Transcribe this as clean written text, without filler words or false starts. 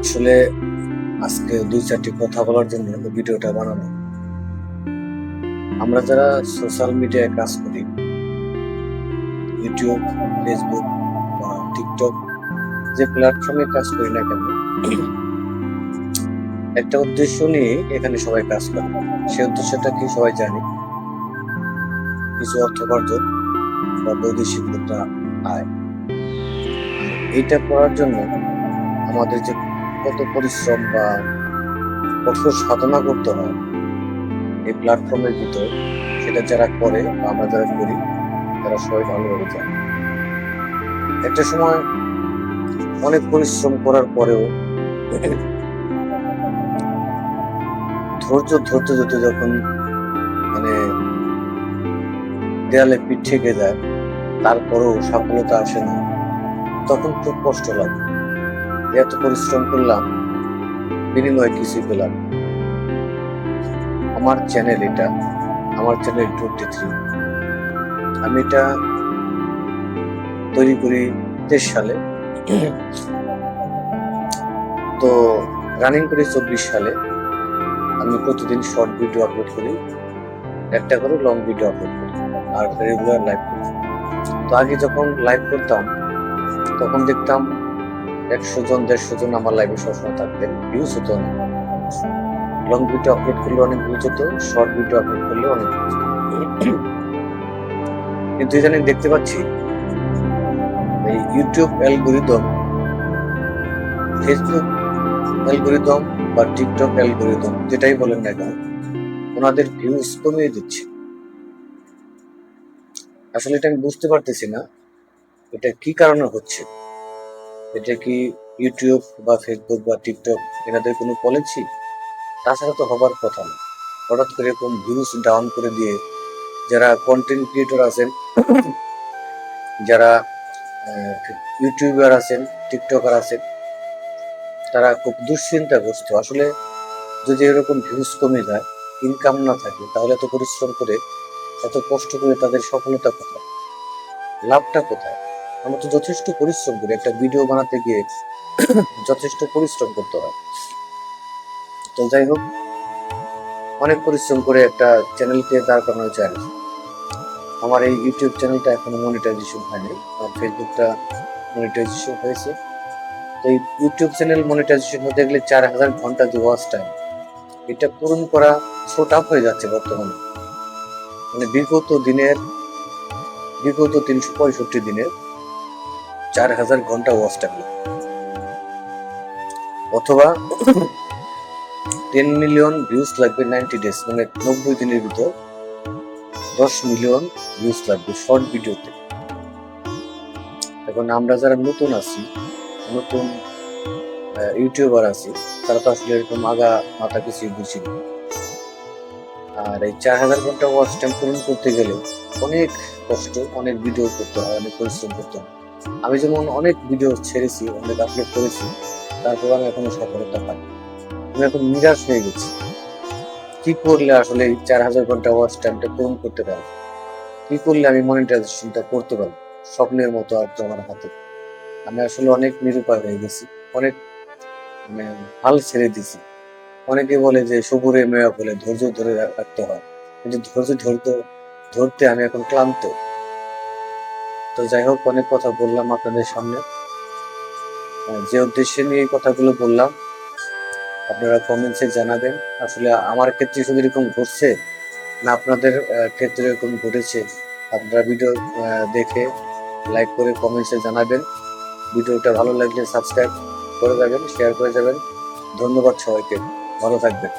আসলে আজকে দুই চারটি কথা বলার জন্য ভিডিওটা বানানো। আমরা যারা সোশ্যাল মিডিয়ায় কাজ করি, ইউটিউব, ফেসবুক বা টিকটক, যে প্ল্যাটফর্মে কাজ করি না কেন, একটা উদ্দেশ্য নিয়ে এখানে সবাই কাজ করে। সেই উদ্দেশ্যটা কি সবাই জানি, কিছু অর্থ উপার্জন বা বৈদেশিক মুদ্রা আয়। এইটা করার জন্য আমাদের যে কত পরিশ্রম বা কঠোর সাধনা করতে হয় এই প্ল্যাটফর্মের ভিতর, সেটা যারা করে বা আমরা যারা করি তারা সবাই ভালোভাবে জানে। একটা সময় অনেক পরিশ্রম করার পরেও ধৈর্য ধরতে ধরতে যখন মানে দেয়ালে পিঠ ঠেকে যায়, তারপরেও সফলতা আসে না, তখন খুব কষ্ট লাগে। এত পরিশ্রম করলাম, বিনিময়ে কিছুই পেলাম। আমার চ্যানেল এটা, আমার চ্যানেল 23। আমি এটা তৈরি করি 23 সালে, তো রানিং করি 24 সালে। আমি প্রতিদিন শর্ট ভিডিও আপলোড করি, একটা করে লং ভিডিও আপলোড করি, আর রেগুলার লাইভ করি। তো আগে যখন লাইভ করতাম তখন দেখতাম 100 জন 150 জন আমার লাইভে সবসময় থাকতেন, ভিউজ হতো অনেক। লং ভিডিও আপলোড করলে অনেক ভিউজ হতো, শর্ট ভিডিও আপলোড করলে অনেক ভিউজ হতো। কিন্তু ইদানিং দেখতে পাচ্ছি এই ইউটিউব অ্যালগরিদম, ফেসবুক অ্যালগরিদম বা টিকটক অ্যালগরিদম, যেটাই বলেন না কেন, ওনাদের ভিউজ কমিয়ে দিচ্ছে। আসলে এটা আমি বুঝতে পারতেছি না এটা কি কারণে হচ্ছে। এটা কি ইউটিউব বা ফেসবুক বা টিকটক এনাদের কোনো পলিসি? তাছাড়া তো হবার কথা না। হঠাৎ করে এরকম ভিউজ ডাউন করে দিয়ে যারা কন্টেন্ট ক্রিয়েটর আছেন, যারা ইউটিউবার আছেন, টিকটকার আছেন, তারা খুব দুশ্চিন্তাগ্রস্ত। আসলে যদি এরকম ভিউজ কমে যায়, ইনকাম না থাকে, তাহলে এত পরিশ্রম করে এত কষ্ট করে তাদের সফলতা কোথায়, লাভটা কোথায়? আমরা তো যথেষ্ট পরিশ্রম করি, একটা ভিডিও বানাতে গিয়ে যথেষ্ট পরিশ্রম করতে হয়। তো যাই হোক, অনেক পরিশ্রম করে একটা চ্যানেলকে দাঁড় করানো চায়। আমার এই ইউটিউব চ্যানেলটা এখনো মনিটাইজেশন হয়নি, আর ফেসবুকটা মনিটাইজেশন হয়েছে। তো এই ইউটিউব চ্যানেল মনিটাইজেশন হতে গেলে 4000 ঘন্টা যে ওয়াচ টাইম, এটা পূরণ করা সো টাফ হয়ে যাচ্ছে বর্তমানে। মানে বিগত 365 দিনের 4000 ঘন্টা ওয়াচ টাইম, অথবা 10 মিলিয়ন ভিউজ লাগবে 90 ডেজ, মানে 90 দিনের ভিতর 10 মিলিয়ন ভিউজ লাগবে শর্ট ভিডিওতে। এখন আমরা যারা নতুন আছি, নতুন ইউটিউবার আছি, তারা তো আসলে এরকম আগা মাথা কিছুই বুঝি না। আর এই 4000 ঘন্টা ওয়াচ টাইম পূরণ করতে গেলে অনেক কষ্ট, অনেক ভিডিও করতে হয়, অনেক পরিশ্রম করতে হয়। আমি যেমন অনেক ভিডিও ছেড়েছি, অনেক আপলোড করেছি, তারপর আমি এখনো সফলতা পাই। আমি এখন নিরাশ হয়ে গেছি। কি করলে আসলে এই 4000 ঘন্টা ওয়াচ টাইমটা পূরণ করতে পারবো? কি করলে আমি মনিটাইজেশনটা করতে পারবো? স্বপ্নের মতো আর তো আমার হাতে। আমি আসলে অনেক নিরুপায় হয়ে গেছি, অনেক মানে হাল ছেড়ে দিছি। অনেকে বলে যে সবুরে মেয়া বলে ধৈর্য ধরে রাখতে হয়, কিন্তু ধরতে আমি এখন ক্লান্ত। তো যাই হোক, অনেক কথা বললাম আপনাদের সামনে। যে উদ্দেশ্যে নিয়ে এই কথাগুলো বললাম, আপনারা কমেন্টসে জানাবেন। আসলে আমার ক্ষেত্রে শুধু এরকম ঘটছে না, আপনাদের ক্ষেত্রে এরকম ঘটেছে? আপনারা ভিডিও দেখে লাইক করে কমেন্টসে জানাবেন। ভিডিওটা ভালো লাগলে সাবস্ক্রাইব করে যাবেন, শেয়ার করে যাবেন। ধন্যবাদ সবাইকে, ভালো থাকবেন।